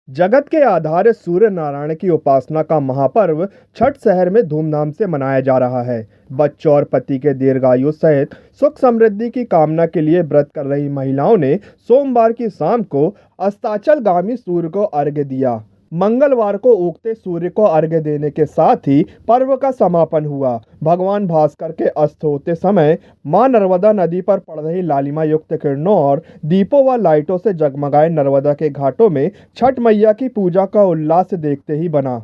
जगत के आधार सूर्य नारायण की उपासना का महापर्व छठ शहर में धूमधाम से मनाया जा रहा है। बच्चों और पति के दीर्घायु सहित सुख समृद्धि की कामना के लिए व्रत कर रही महिलाओं ने सोमवार की शाम को अस्ताचलगामी सूर्य को अर्घ्य दिया। मंगलवार को उगते सूर्य को अर्घ्य देने के साथ ही पर्व का समापन हुआ। भगवान भास्कर के अस्त होते समय मां नर्मदा नदी पर पड़ रही लालिमा युक्त किरणों और दीपों व लाइटों से जगमगाए नर्मदा के घाटों में छठ मैया की पूजा का उल्लास देखते ही बना।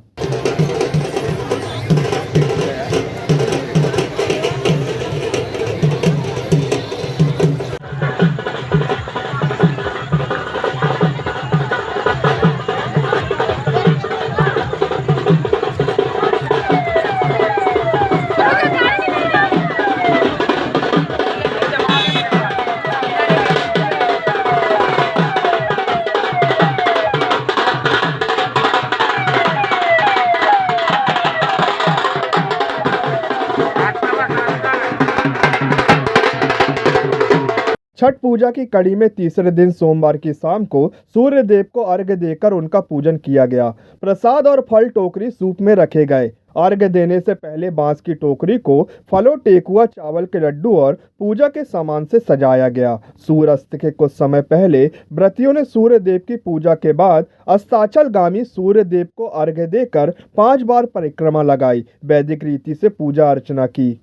छठ पूजा की कड़ी में तीसरे दिन सोमवार की शाम को सूर्य देव को अर्घ्य देकर उनका पूजन किया गया। प्रसाद और फल टोकरी सूप में रखे गए। अर्घ्य देने से पहले बांस की टोकरी को फलों, टेकुआ, चावल के लड्डू और पूजा के सामान से सजाया गया। सूर्यास्त के कुछ समय पहले व्रतियों ने सूर्य देव की पूजा के बाद अस्ताचलगामी सूर्य देव को अर्घ्य देकर 5 बार परिक्रमा लगाई, वैदिक रीति से पूजा अर्चना की।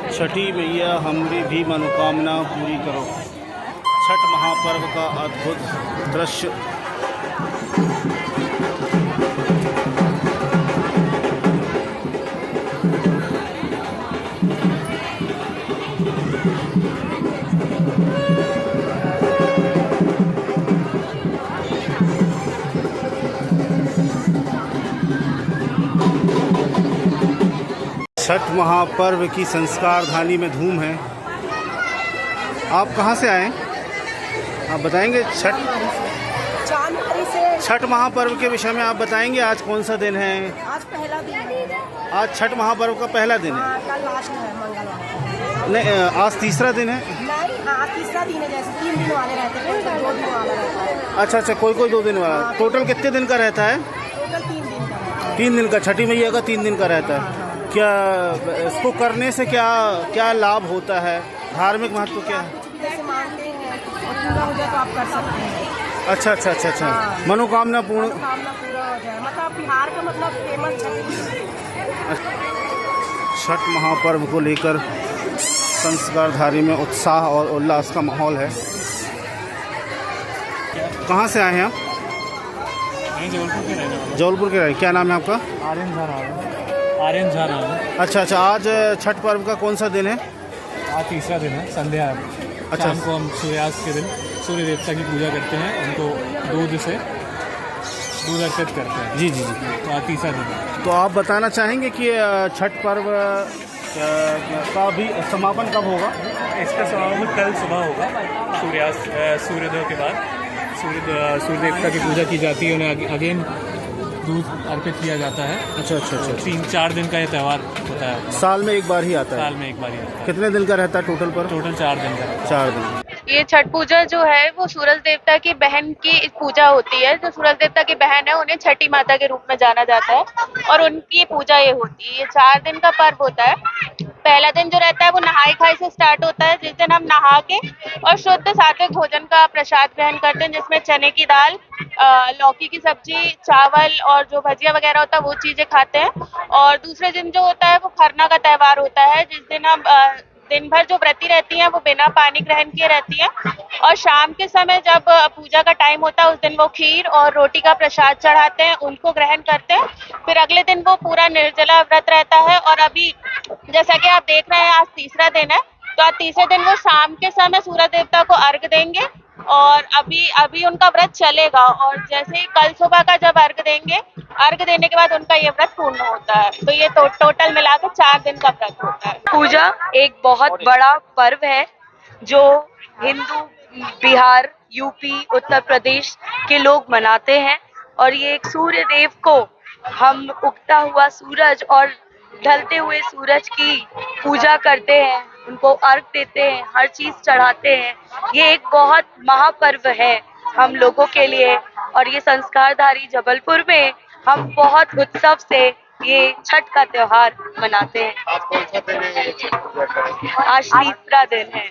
छठी मैया हमारी भी मनोकामना पूरी करो। छठ महापर्व का अद्भुत दृश्य। छठ महापर्व की संस्कार धानी में धूम है। आप कहाँ से आए? आप बताएंगे छठ महापर्व के विषय में आप बताएंगे। आज कौन सा दिन है? आज पहला दिन है। आज छठ महापर्व का पहला दिन है। कल लास्ट है, मंगलवार। नहीं, आज तीसरा दिन है। नहीं, आज तीसरा दिन है। जैसे 3 दिन वाले रहते हैं, 2 दिन वाला रहता है। अच्छा, कोई 2 दिन वाला। टोटल कितने दिन का रहता है? टोटल 3 दिन का रहता है। 3 दिन का। छठी मैया का 3 दिन का रहता है। क्या इसको करने से क्या लाभ होता है? धार्मिक महत्व क्या है? कुछ भी जैसे मांगते हैं और पूरा हो जाए तो आप कर सकते हैं। अच्छा। हाँ। मनोकामना पूरा हो जाए। मतलब बिहार का मतलब फेमस छठ महापर्व को लेकर संस्कारधारी में उत्साह और उल्लास का माहौल है। कहाँ से आए हैं आप? जबलपुर के रहने। क्या नाम है आपका? आर्यन झा नाम है। अच्छा। आज छठ पर्व का कौन सा दिन है? आज तीसरा दिन है। संध्या अच्छा। शाम को हम सूर्यास्त के दिन सूर्य देवता की पूजा करते हैं, उनको दूध अर्पित करते हैं। जी। तो आज तीसरा दिन है। तो आप बताना चाहेंगे कि छठ पर्व का भी समापन कब होगा? इसका समापन कल सुबह होगा। सूर्योदय के बाद सूर्य देवता की पूजा की जाती है, उन्हें अगेन दूध अर्पित किया जाता है। अच्छा। 3-4 दिन का ये त्यौहार होता है। साल में एक बार ही आता है? साल में एक बार ही आता है। कितने दिन का रहता है टोटल पर? टोटल 4 दिन का। 4 दिन। ये छठ पूजा जो है वो सूरज देवता की बहन की पूजा होती है। जो सूरज देवता की बहन है उन्हें छठी माता के रूप में जाना जाता है और उनकी पूजा ये होती है। ये 4 दिन का पर्व होता है। पहला दिन जो रहता है वो नहाई खाई से स्टार्ट होता है, जिस दिन हम नहा के और शुद्ध सात्विक भोजन का प्रसाद ग्रहण करते हैं, जिसमें चने की दाल, लौकी की सब्जी, चावल और जो भजिया वगैरह होता है वो चीजें खाते हैं। और दूसरे दिन जो होता है वो खरना का त्यौहार होता है, जिस दिन हम दिन भर जो व्रती रहती हैं वो बिना पानी ग्रहण किए रहती हैं और शाम के समय जब पूजा का टाइम होता है उस दिन वो खीर और रोटी का प्रसाद चढ़ाते हैं, उनको ग्रहण करते हैं। फिर अगले दिन वो पूरा निर्जला व्रत रहता है। और अभी जैसा कि आप देख रहे हैं आज तीसरा दिन है, तो आज तीसरे दिन वो शाम के समय सूर्य देवता को अर्घ देंगे और अभी उनका व्रत चलेगा। और जैसे ही कल सुबह का जब अर्घ देंगे, अर्घ देने के बाद उनका ये व्रत पूर्ण होता है। तो ये टोटल मिलाकर 4 दिन का व्रत होता है। पूजा एक बहुत बड़ा पर्व है जो हिंदू, बिहार, यूपी, उत्तर प्रदेश के लोग मनाते हैं। और ये एक सूर्य देव को हम उगता हुआ सूरज और ढलते हुए सूरज की पूजा करते हैं, उनको अर्घ देते हैं, हर चीज चढ़ाते हैं। ये एक बहुत महापर्व है हम लोगों के लिए और ये संस्कारधारी जबलपुर में हम बहुत उत्सव से ये छठ का त्योहार मनाते हैं। आज कौन सा दिन है छठ पूजा का? आज तीसरा दिन है।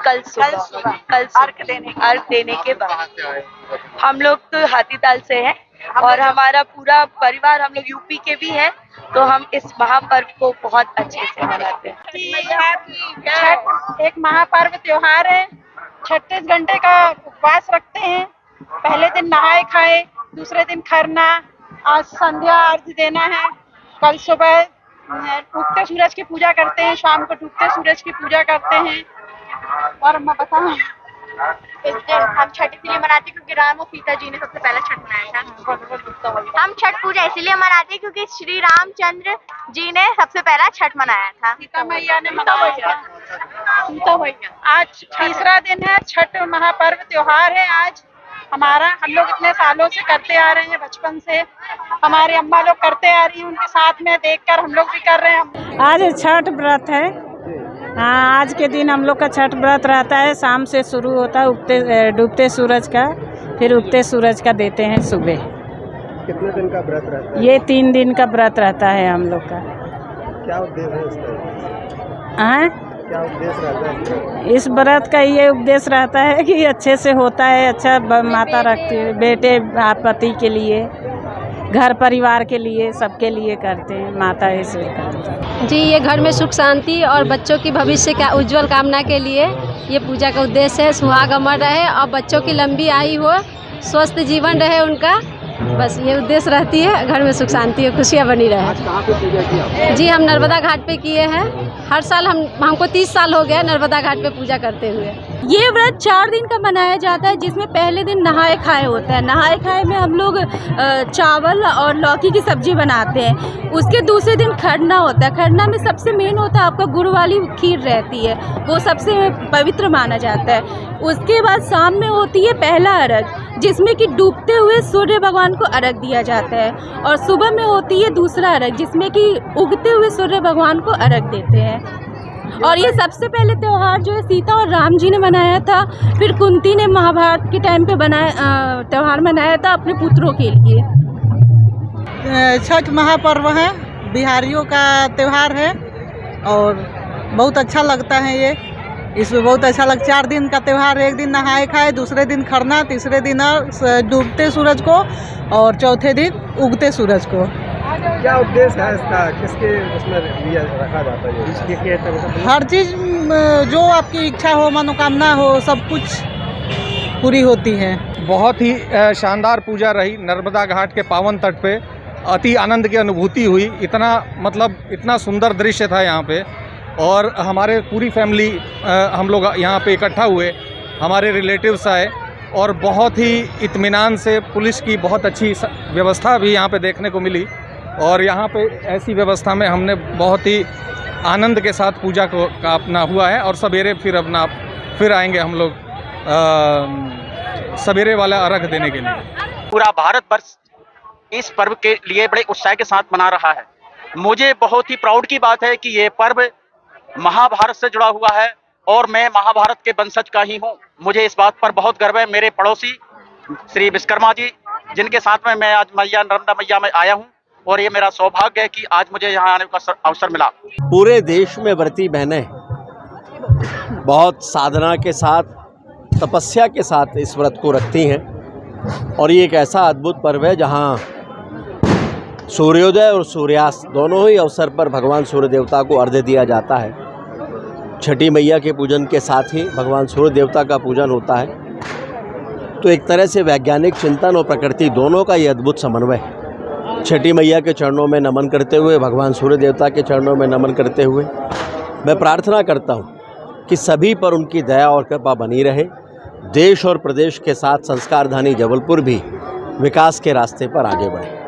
कल सुबह अर्घ देने के बाद कहाँ से आए? हम लोग तो हाथीताल से हैं और हमारा पूरा परिवार, हम लोग यूपी के भी हैं, तो हम इस महापर्व को बहुत अच्छे से मनाते हैं। छठ एक महापर्व त्योहार है। 36 घंटे का उपवास रखते हैं। पहले दिन नहाए खाए, दूसरे दिन खरना, आज संध्या आरती देना है, कल सुबह उगते सूरज की पूजा करते हैं, शाम को डूबते सूरज की पूजा करते हैं। और मैं बताऊं, इस दिन हम छठ इसलिए मनाते हैं क्योंकि राम और सीता जी ने सबसे पहले छठ मनाया था। हम छठ पूजा इसलिए मनाते हैं क्योंकि श्री रामचंद्र जी ने सबसे पहला छठ मनाया था। सीता मैया ने मनाया। आज तीसरा दिन है। छठ महापर्व त्योहार है आज हमारा। हम लोग इतने सालों से करते आ रहे हैं, बचपन से हमारे अम्मा लोग करते आ रही हैं, उनके साथ में देखकर हम लोग भी कर रहे हैं। आज छठ व्रत है। हाँ, आज के दिन हम लोग का छठ व्रत रहता है। शाम से शुरू होता है डूबते सूरज का, फिर उगते सूरज का देते हैं सुबह। कितने दिन का व्रत रहता है? ये 3 दिन का व्रत रहता है हम लोग का। क्या उद्देश्य है इसका? हाँ, क्या उद्देश्य रहता है? इस व्रत का ये उपदेश रहता है कि अच्छे से होता है, अच्छा माता रखती है, बेटे पति के लिए, घर परिवार के लिए, सबके लिए करते हैं, माता ऐसे करती है। जी, ये घर में सुख शांति और बच्चों की भविष्य का उज्जवल कामना के लिए ये पूजा का उद्देश्य है। सुहाग अमर रहे और बच्चों की लंबी आयु हो, स्वस्थ जीवन रहे उनका, बस ये उद्देश्य रहती है। घर में सुख शांति और खुशियाँ बनी रहे। आज कहाँ पे पूजा किया? जी, हम नर्मदा घाट पे किए हैं। हर साल हमको 30 साल हो गया नर्मदा घाट पे पूजा करते हुए। ये व्रत 4 दिन का मनाया जाता है, जिसमें पहले दिन नहाए खाए होता है। नहाए खाए में हम लोग चावल और लौकी की सब्जी बनाते हैं। उसके दूसरे दिन खरना होता है। खरना में सबसे मेन होता है आपका गुड़ वाली खीर रहती है, वो सबसे पवित्र माना जाता है। उसके बाद शाम में होती है पहला अर्घ, जिसमें कि डूबते हुए सूर्य भगवान को अर्घ दिया जाता है। और सुबह में होती है दूसरा अर्घ, जिसमें कि उगते हुए सूर्य भगवान को अर्घ देते हैं। और ये सबसे पहले त्यौहार जो है सीता और राम जी ने मनाया था, फिर कुंती ने महाभारत के टाइम पे त्यौहार मनाया था अपने पुत्रों के लिए। छठ महापर्व है, बिहारियों का त्यौहार है और बहुत अच्छा लगता है। ये इसमें बहुत अच्छा लगता। 4 दिन का त्यौहार, एक दिन नहाए खाए, दूसरे दिन खरना, तीसरे दिन डूबते सूरज को और चौथे दिन उगते सूरज को। क्या उद्देश्य है इसका? किसके उसमें लिया रखा जाता है? हर चीज़ जो आपकी इच्छा हो, मनोकामना हो, सब कुछ पूरी होती है। बहुत ही शानदार पूजा रही। नर्मदा घाट के पावन तट पे अति आनंद की अनुभूति हुई। इतना सुंदर दृश्य था यहाँ पे। और हमारे पूरी फैमिली हम लोग यहाँ पे इकट्ठा हुए, हमारे रिलेटिव्स आए और बहुत ही इत्मीनान से पुलिस की बहुत अच्छी व्यवस्था भी यहाँ पे देखने को मिली। और यहाँ पे ऐसी व्यवस्था में हमने बहुत ही आनंद के साथ पूजा का अपना हुआ है। और सवेरे फिर आएंगे हम लोग सवेरे वाला अर्घ देने के लिए। पूरा भारतवर्ष इस पर्व के लिए बड़े उत्साह के साथ मना रहा है। मुझे बहुत ही प्राउड की बात है कि ये पर्व महाभारत से जुड़ा हुआ है और मैं महाभारत के वंशज का ही हूँ। मुझे इस बात पर बहुत गर्व है। मेरे पड़ोसी श्री विश्वकर्मा जी, जिनके साथ में मैं आज नर्मदा मैया में आया हूँ, और ये मेरा सौभाग्य है कि आज मुझे यहाँ आने का अवसर मिला। पूरे देश में व्रती बहनें बहुत साधना के साथ, तपस्या के साथ इस व्रत को रखती हैं। और ये एक ऐसा अद्भुत पर्व है जहाँ सूर्योदय और सूर्यास्त दोनों ही अवसर पर भगवान सूर्य देवता को अर्घ्य दिया जाता है। छठी मैया के पूजन के साथ ही भगवान सूर्य देवता का पूजन होता है। तो एक तरह से वैज्ञानिक चिंतन और प्रकृति दोनों का ये अद्भुत समन्वय है। छठी मैया के चरणों में नमन करते हुए, भगवान सूर्य देवता के चरणों में नमन करते हुए मैं प्रार्थना करता हूँ कि सभी पर उनकी दया और कृपा बनी रहे। देश और प्रदेश के साथ संस्कारधानी जबलपुर भी विकास के रास्ते पर आगे बढ़े।